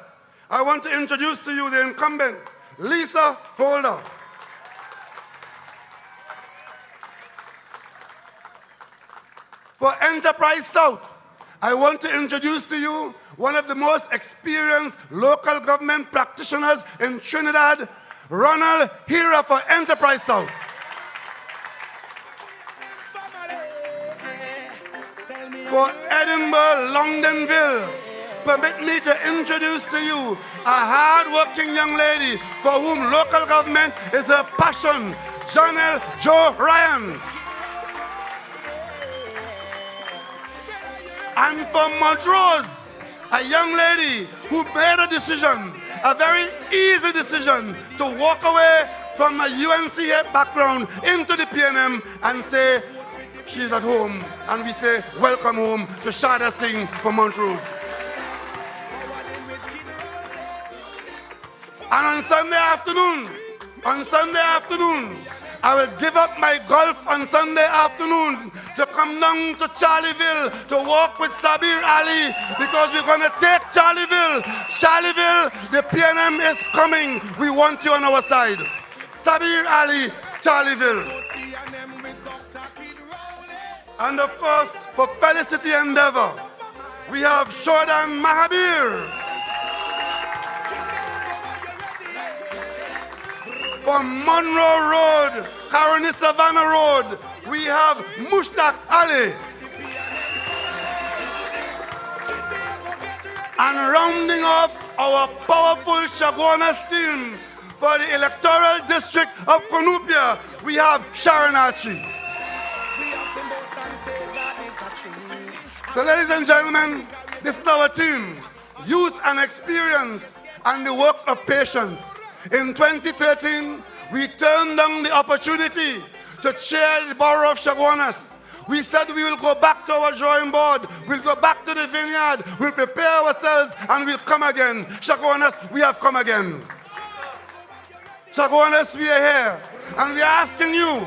I want to introduce to you the incumbent, Lisa Holder. For Enterprise South, I want to introduce to you one of the most experienced local government practitioners in Trinidad, Ronald Hira for Enterprise South. For Edinburgh, Longdenville, permit me to introduce to you a hard-working young lady for whom local government is her passion, Janelle Jo Ryan. And for Montrose, a young lady who made a decision, a very easy decision, to walk away from a UNCA background into the PNM and say, she's at home, and we say, welcome home to Shada Singh from Montrose. And on Sunday afternoon, I will give up my golf on Sunday afternoon to come down to Charleville to walk with Sabir Ali, because we're going to take Charleville. Charleville, the PNM is coming. We want you on our side. Sabir Ali, Charleville. And of course, for Felicity Endeavor, we have Shodan Mahabir. For Monroe Road, Caroni Savannah Road, we have Mushtaq Ali. And rounding off our powerful Chaguanas team for the electoral district of Konupia, we have Sharon Archie. So ladies and gentlemen, this is our team, youth and experience and the work of patience. In 2013, we turned down the opportunity to chair the borough of Chaguanas. We said we will go back to our drawing board. We'll go back to the vineyard. We'll prepare ourselves and we'll come again. Chaguanas, we have come again. Chaguanas, we are here. And we are asking you,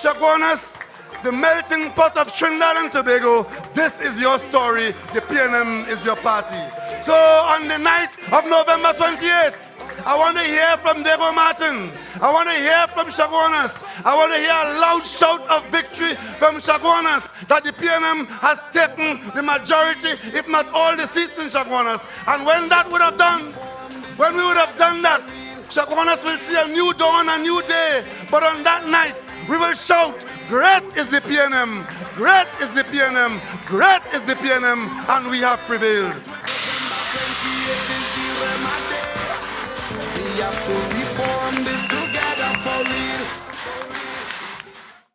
Chaguanas, the melting pot of Trinidad and Tobago, this is your story. The PNM is your party. So on the night of November 28th, I want to hear from Diego Martin. I want to hear from Chaguanas. I want to hear a loud shout of victory from Chaguanas that the PNM has taken the majority, if not all the seats in Chaguanas. And when that would have done, when we would have done that, Chaguanas will see a new dawn, a new day. But on that night, we will shout, great is the PNM, great is the PNM, great is the PNM, and we have prevailed. We have to